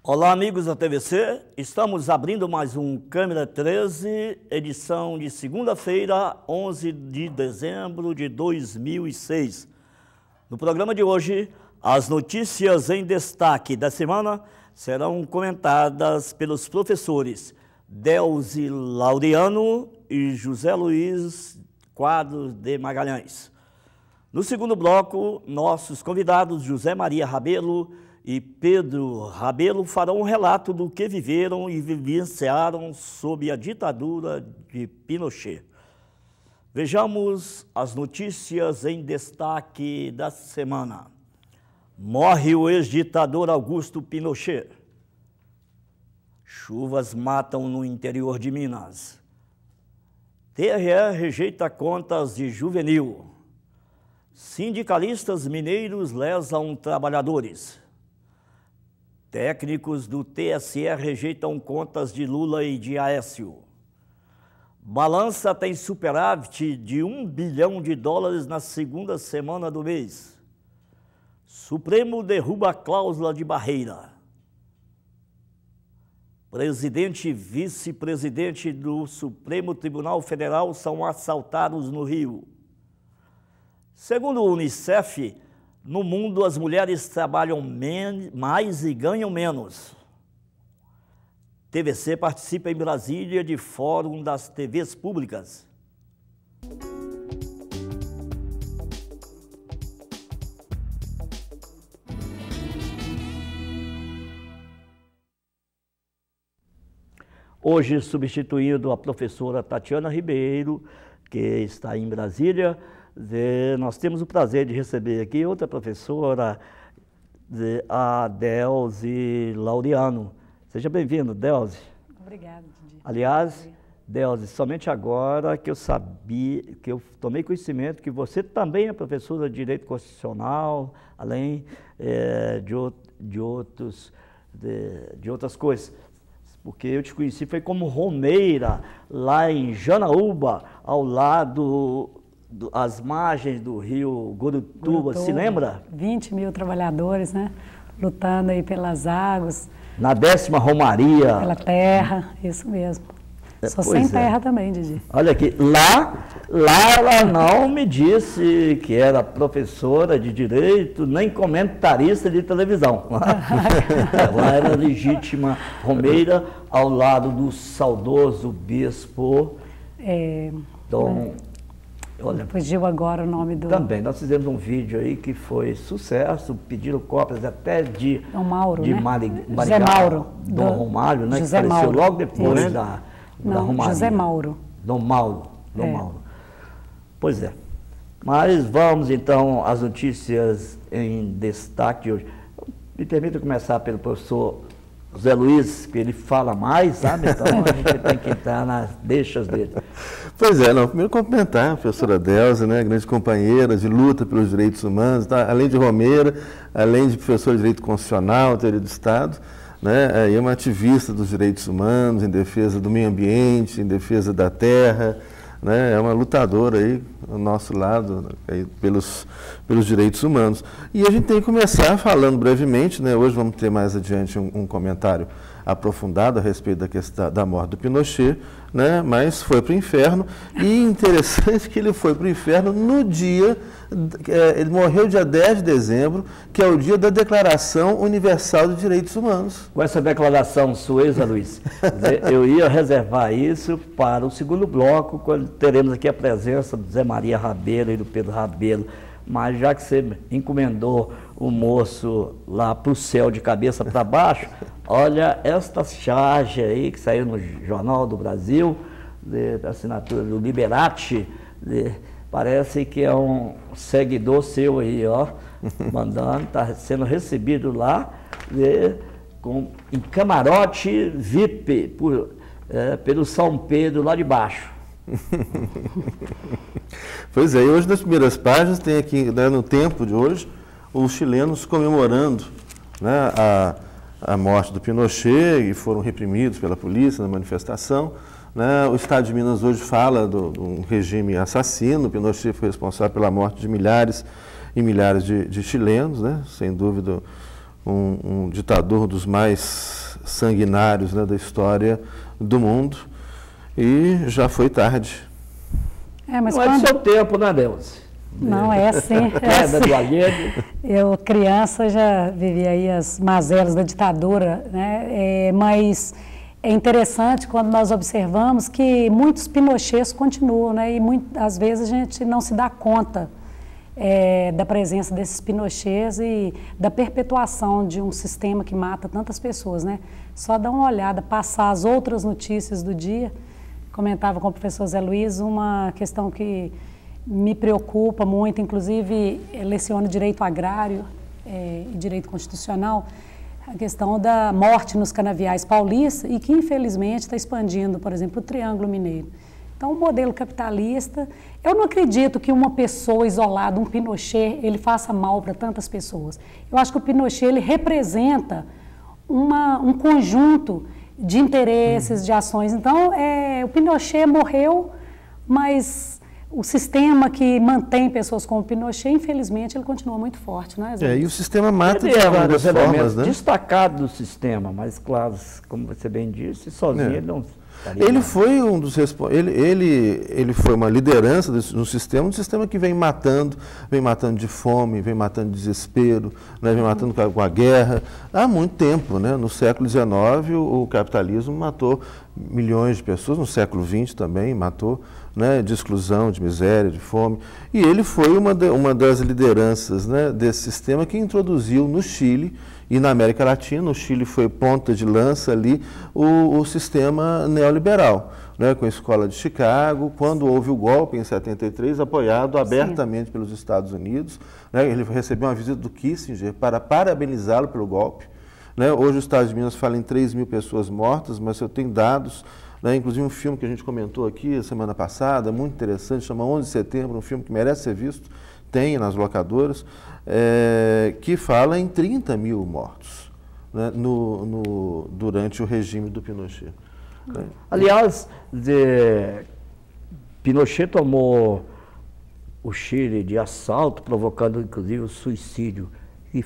Olá, amigos da TVC, estamos abrindo mais um Câmera 13, edição de segunda-feira, 11 de dezembro de 2006. No programa de hoje, as notícias em destaque da semana serão comentadas pelos professores Delzi Laureano e José Luiz Quadros de Magalhães. No segundo bloco, nossos convidados José Maria Rabelo e Pedro Rabelo farão um relato do que viveram e vivenciaram sob a ditadura de Pinochet. Vejamos as notícias em destaque da semana. Morre o ex-ditador Augusto Pinochet. Chuvas matam no interior de Minas. TRE rejeita contas de Juvenil. Sindicalistas mineiros lesam trabalhadores. Técnicos do TSE rejeitam contas de Lula e de Aécio. Balança tem superávit de US$ 1 bilhão na segunda semana do mês. Supremo derruba a cláusula de barreira. Presidente e vice-presidente do Supremo Tribunal Federal são assaltados no Rio. Segundo o Unicef, no mundo, as mulheres trabalham mais e ganham menos. TVC participa em Brasília de Fórum das TVs Públicas. Hoje, substituindo a professora Tatiana Ribeiro, que está em Brasília, nós temos o prazer de receber aqui outra professora, a Delzi Laureano. Seja bem-vindo, Delzi. Obrigada, Didi. Aliás, Delzi, somente agora que eu tomei conhecimento que você também é professora de Direito Constitucional, além de outras coisas. Porque eu te conheci foi como romeira lá em Janaúba, ao lado às margens do rio Gurutuba, se lembra? 20 mil trabalhadores, né? Lutando aí pelas águas. Na 10ª Romaria. Pela terra, isso mesmo. Sou sem terra também, Didi. Olha aqui, lá ela não me disse que era professora de Direito, nem comentarista de televisão. Ela era legítima romeira ao lado do saudoso bispo Dom... Olha, fugiu agora o nome do... Também, nós fizemos um vídeo aí que foi sucesso, pediram cópias até de... Dom Mauro, de né? Marigá, José Mauro. Dom Romário, né? José que apareceu Mauro. logo depois Isso. da Não, Romaria. José Mauro. Dom Mauro. Pois é. Mas vamos então às notícias em destaque de hoje. Me permita começar pelo professor José Luiz, que ele fala mais, sabe? Então a gente tem que entrar nas deixas dele. Pois é, primeiro cumprimentar a professora Delzi, né, grande companheira de luta pelos direitos humanos, tá? Além de romeira, além de professora de Direito Constitucional, Teoria do Estado, né, é uma ativista dos direitos humanos, em defesa do meio ambiente, em defesa da terra, né, é uma lutadora aí ao nosso lado aí, pelos direitos humanos. E a gente tem que começar falando brevemente, né, hoje vamos ter mais adiante um comentário aprofundado a respeito da questão da morte do Pinochet, né, mas foi para o inferno, e interessante que ele foi para o inferno no dia, ele morreu dia 10 de dezembro, que é o dia da Declaração Universal dos Direitos Humanos. Com essa declaração sua, José Luiz, eu ia reservar isso para o segundo bloco, quando teremos aqui a presença do Zé Maria Rabelo e do Pedro Rabelo, mas já que você encomendou o moço lá para o céu de cabeça para baixo, olha esta charge aí que saiu no Jornal do Brasil, da assinatura do Liberati, parece que é um seguidor seu aí, ó, mandando, está sendo recebido lá em camarote VIP pelo São Pedro lá de baixo. Pois é, e hoje nas primeiras páginas tem aqui, né, no tempo de hoje, os chilenos comemorando, né, a morte do Pinochet, e foram reprimidos pela polícia na manifestação. Né? O Estado de Minas hoje fala de um regime assassino. O Pinochet foi responsável pela morte de milhares e milhares de chilenos, né? Sem dúvida um ditador dos mais sanguinários, né, da história do mundo, e já foi tarde. Mas não é do seu tempo, né, Delze? Não, é sim. Queda do Allende. Eu, criança, já vivi aí as mazelas da ditadura, né? Mas é interessante quando nós observamos que muitos Pinochets continuam, né? E às vezes a gente não se dá conta da presença desses Pinochets e da perpetuação de um sistema que mata tantas pessoas, né? Só dá uma olhada, passar as outras notícias do dia. Comentava com o professor Zé Luiz uma questão que me preocupa muito, inclusive leciono direito agrário e direito constitucional, a questão da morte nos canaviais paulistas e que infelizmente está expandindo, por exemplo, o Triângulo Mineiro. Então, o modelo capitalista, eu não acredito que uma pessoa isolada, um Pinochet, ele faça mal para tantas pessoas. Eu acho que o Pinochet, ele representa um conjunto de interesses, de ações. Então, o Pinochet morreu, mas o sistema que mantém pessoas como o Pinochet, infelizmente, ele continua muito forte, não é, Zé? E o sistema mata Ele de várias formas, né? Destacado do sistema, mas, claro, como você bem disse, sozinho ele não... Ele foi um dos ele foi uma liderança no sistema, um sistema que vem matando de fome, vem matando de desespero, né, vem matando com a guerra há muito tempo, né? No século XIX o capitalismo matou milhões de pessoas, no século XX também matou, né, de exclusão, de miséria, de fome. E ele foi uma das lideranças, né, desse sistema que introduziu no Chile e na América Latina. O Chile foi ponta de lança ali o sistema neoliberal, né, com a Escola de Chicago, quando houve o golpe em 73, apoiado abertamente pelos Estados Unidos. Né, ele recebeu uma visita do Kissinger para parabenizá-lo pelo golpe. Né. Hoje o Estado de Minas fala em 3.000 pessoas mortas, mas eu tenho dados, né, inclusive um filme que a gente comentou aqui a semana passada, muito interessante, chama 11 de Setembro, um filme que merece ser visto, tem nas locadoras, que fala em 30.000 mortos, né, durante o regime do Pinochet. Né. Aliás, Pinochet tomou o Chile de assalto, provocando inclusive o suicídio, e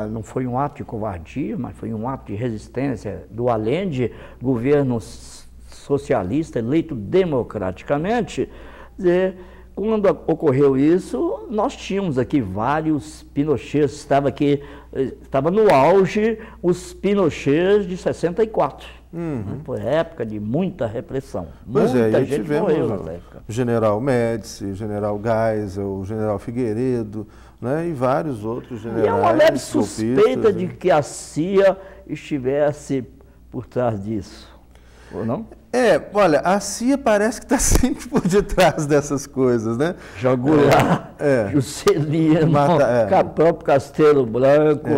não foi um ato de covardia, mas foi um ato de resistência do Allende, governo socialista eleito democraticamente. Quando ocorreu isso, nós tínhamos aqui vários Pinochets, estava no auge os Pinochets de 64. Foi época de muita repressão. Muita gente morreu nessa época. O general Médici, o general Geisel, o general Figueiredo, né, e vários outros generais. E é uma leve suspeita de que a CIA estivesse por trás disso, ou não? Olha, a CIA parece que está sempre por detrás dessas coisas, né? Jogurá, Juscelino, próprio Castelo Branco.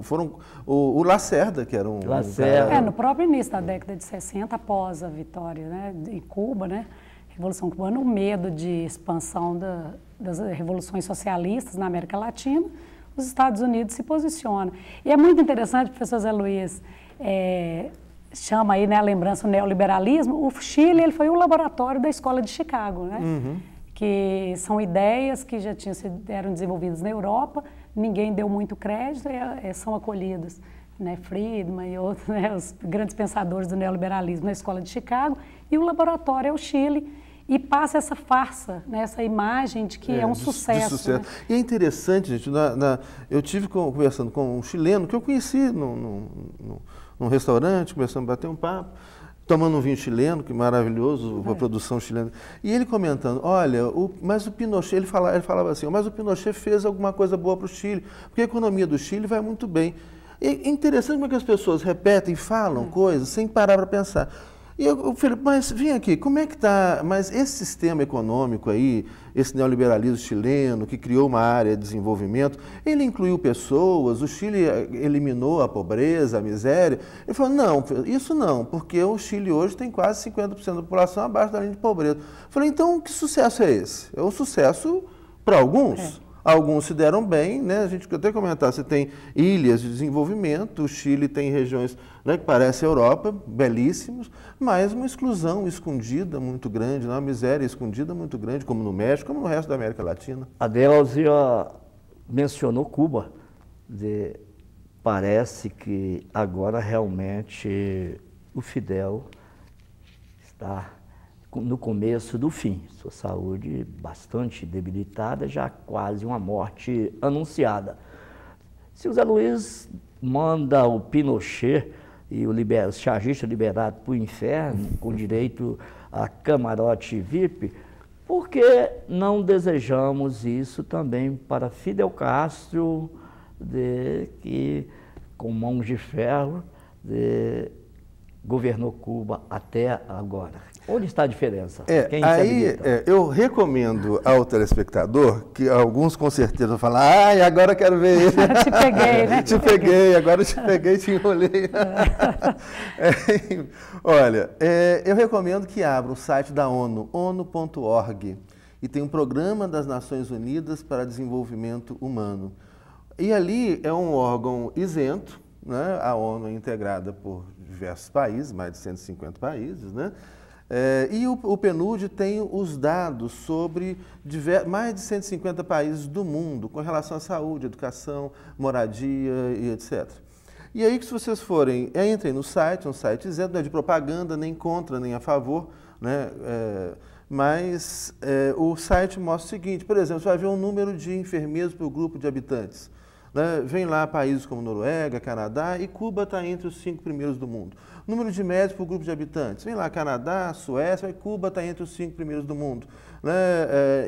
Foram o Lacerda, que era um Lacerda. No próprio início da década de 60, após a vitória, né, em Cuba, né, Revolução Cubana, o medo de expansão das revoluções socialistas na América Latina, os Estados Unidos se posicionam. E é muito interessante, professor Zé Luiz, chama aí, né, a lembrança do neoliberalismo. O Chile, ele foi um laboratório da Escola de Chicago, né? Que são ideias que já eram desenvolvidas na Europa, ninguém deu muito crédito e são acolhidas, né? Friedman e outros, né, os grandes pensadores do neoliberalismo na Escola de Chicago, e o laboratório é o Chile, e passa essa farsa, né, essa imagem de que é um sucesso. Né? E é interessante, gente, eu tive conversando com um chileno que eu conheci num restaurante, começamos a bater um papo, tomando um vinho chileno, que maravilhoso, a produção chilena. E ele comentando, olha, mas o Pinochet, ele falava assim, mas o Pinochet fez alguma coisa boa para o Chile, porque a economia do Chile vai muito bem. É interessante como é que as pessoas repetem, falam coisas sem parar para pensar. E eu falei, mas vem aqui, como é que está, mas esse sistema econômico aí, esse neoliberalismo chileno, que criou uma área de desenvolvimento, ele incluiu pessoas, o Chile eliminou a pobreza, a miséria. Ele falou, não, isso não, porque o Chile hoje tem quase 50% da população abaixo da linha de pobreza. Eu falei, então que sucesso é esse? É um sucesso para alguns. Alguns se deram bem, né? A gente até comentar, você tem ilhas de desenvolvimento, o Chile tem regiões, né, que parecem a Europa, belíssimos, mas uma exclusão escondida muito grande, uma miséria escondida muito grande, como no México, como no resto da América Latina. A Delzia mencionou Cuba. parece que agora realmente o Fidel está no começo do fim. Sua saúde bastante debilitada, já quase uma morte anunciada. Se o Zé Luiz manda o Pinochet e o chargista liberado para o inferno, com direito a camarote VIP, por que não desejamos isso também para Fidel Castro, que com mãos de ferro governou Cuba até agora? Onde está a diferença? Eu recomendo ao telespectador, que alguns com certeza vão falar, agora eu quero ver ele. Te peguei, né? Te peguei, agora eu te peguei e te enrolei. Olha, eu recomendo que abra o site da ONU, onu.org, e tem um Programa das Nações Unidas para Desenvolvimento Humano. E ali é um órgão isento, né? A ONU é integrada por diversos países, mais de 150 países, né? E o PNUD tem os dados sobre mais de 150 países do mundo com relação à saúde, educação, moradia e etc. E aí, se vocês forem, entrem no site, um site isento, não é de propaganda, nem contra, nem a favor, né? Mas o site mostra o seguinte, por exemplo, você vai ver o número de enfermeiros por grupo de habitantes. Né? Vem lá países como Noruega, Canadá, e Cuba está entre os 5 primeiros do mundo. Número de médicos por grupo de habitantes. Vem lá Canadá, Suécia, e Cuba está entre os 5 primeiros do mundo. Né?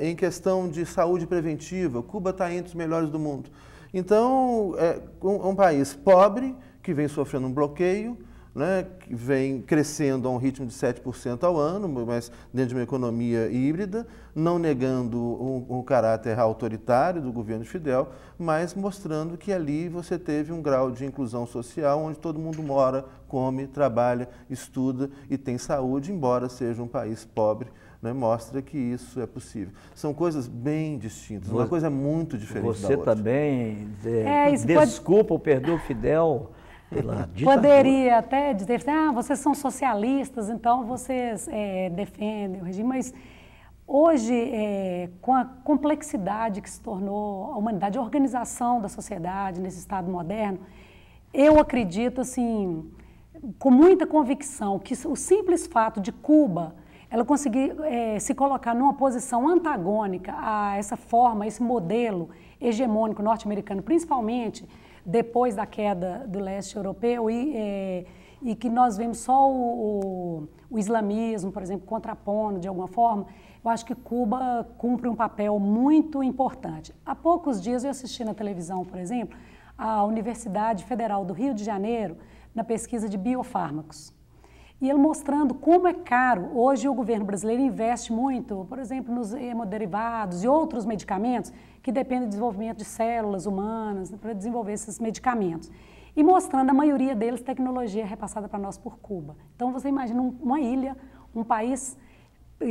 Em questão de saúde preventiva, Cuba está entre os melhores do mundo. Então, é um país pobre, que vem sofrendo um bloqueio, né, que vem crescendo a um ritmo de 7% ao ano, mas dentro de uma economia híbrida, não negando um caráter autoritário do governo de Fidel, mas mostrando que ali você teve um grau de inclusão social onde todo mundo mora, come, trabalha, estuda e tem saúde, embora seja um país pobre, né, mostra que isso é possível. São coisas bem distintas, uma coisa muito diferente da outra. Você também desculpa ou perdoa o Fidel? Poderia até dizer, vocês são socialistas, então vocês defendem o regime, mas hoje, com a complexidade que se tornou a humanidade, a organização da sociedade nesse Estado moderno, eu acredito, assim, com muita convicção, que o simples fato de Cuba ela conseguir se colocar numa posição antagônica a essa forma, a esse modelo hegemônico norte-americano, principalmente depois da queda do leste europeu e que nós vemos só o islamismo, por exemplo, contrapondo de alguma forma, eu acho que Cuba cumpre um papel muito importante. Há poucos dias eu assisti na televisão, por exemplo, a Universidade Federal do Rio de Janeiro na pesquisa de biofármacos. E ele mostrando como é caro. Hoje o governo brasileiro investe muito, por exemplo, nos hemoderivados e outros medicamentos que dependem do desenvolvimento de células humanas para desenvolver esses medicamentos. E mostrando a maioria deles tecnologia repassada para nós por Cuba. Então você imagina uma ilha, um país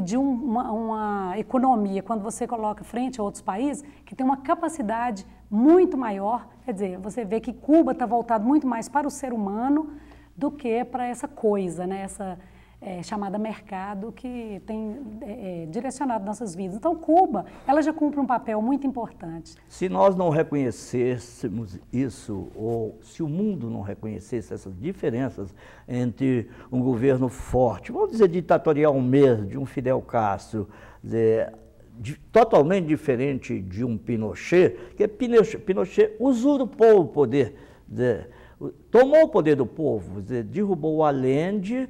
de uma economia, quando você coloca frente a outros países, que tem uma capacidade muito maior. Quer dizer, você vê que Cuba está voltado muito mais para o ser humano do que para essa coisa, né? Essa chamada mercado que tem direcionado nossas vidas. Então, Cuba, ela já cumpre um papel muito importante. Se nós não reconhecêssemos isso, ou se o mundo não reconhecesse essas diferenças entre um governo forte, vamos dizer ditatorial mesmo, de um Fidel Castro, totalmente diferente de um Pinochet, que Pinochet usurpou o poder, tomou o poder do povo, derrubou o Allende,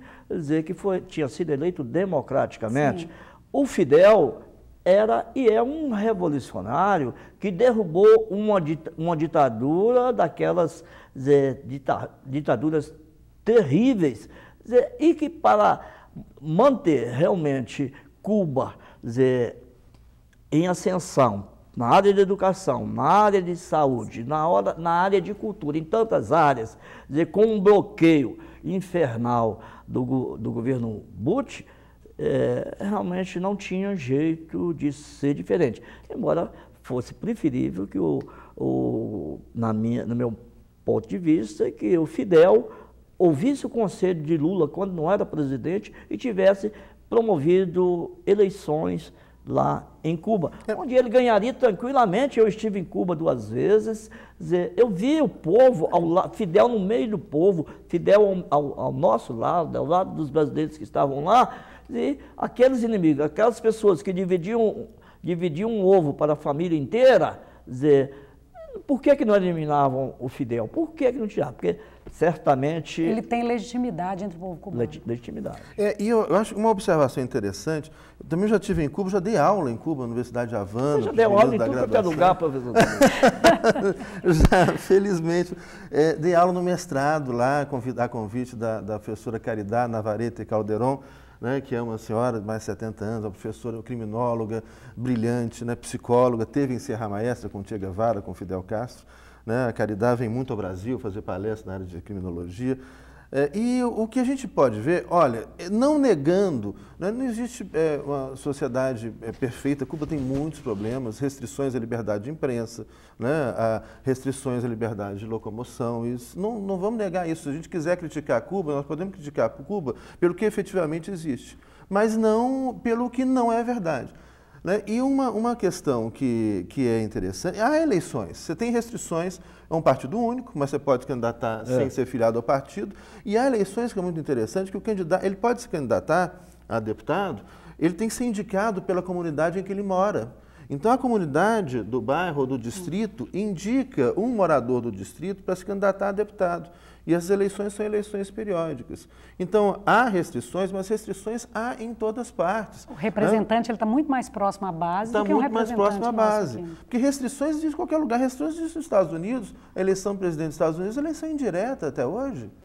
que tinha sido eleito democraticamente. Sim. O Fidel era e é um revolucionário que derrubou uma ditadura daquelas ditaduras terríveis, e que para manter realmente Cuba em ascensão, na área de educação, na área de saúde, na área de cultura, em tantas áreas, com um bloqueio infernal do governo Bush, realmente não tinha jeito de ser diferente. Embora fosse preferível que, no meu ponto de vista, que o Fidel ouvisse o conselho de Lula quando não era presidente e tivesse promovido eleições lá em Cuba, onde ele ganharia tranquilamente. Eu estive em Cuba 2 vezes, eu vi o povo, Fidel no meio do povo, Fidel ao nosso lado, ao lado dos brasileiros que estavam lá, e aqueles inimigos, aquelas pessoas que dividiam um ovo para a família inteira, por que não eliminavam o Fidel? Por que não tiravam? Porque certamente... Ele tem legitimidade entre o povo cubano. Legitimidade. E eu acho uma observação interessante, eu também já estive em Cuba, já dei aula em Cuba, na Universidade de Havana. Você já deu aula em tudo quanto é lugar, professor? Já, felizmente. Dei aula no mestrado lá, a convite da professora Caridad Navarrete Calderón, né, que é uma senhora de mais de 70 anos, uma professora criminóloga, brilhante, né, psicóloga, teve em Serra Maestra com Che Guevara, com Fidel Castro. Né, a Caridad vem muito ao Brasil fazer palestras na área de criminologia. E o que a gente pode ver, olha, não negando, né, não existe uma sociedade perfeita, Cuba tem muitos problemas, restrições à liberdade de imprensa, né, restrições à liberdade de locomoção, isso, não vamos negar isso. Se a gente quiser criticar Cuba, nós podemos criticar Cuba pelo que efetivamente existe, mas não pelo que não é verdade. Né? E uma questão que é interessante, há eleições, você tem restrições, é um partido único, mas você pode se candidatar sem ser filiado ao partido, e há eleições que é muito interessante, que o candidato, ele pode se candidatar a deputado, ele tem que ser indicado pela comunidade em que ele mora. Então a comunidade do bairro ou do distrito indica um morador do distrito para se candidatar a deputado. E as eleições são eleições periódicas. Então, há restrições, mas restrições há em todas as partes. O representante ele está muito mais próximo à base do que um representante. Está muito mais próximo à base. Porque restrições existem em qualquer lugar. Restrições existem nos Estados Unidos, a eleição do presidente dos Estados Unidos é eleição indireta até hoje.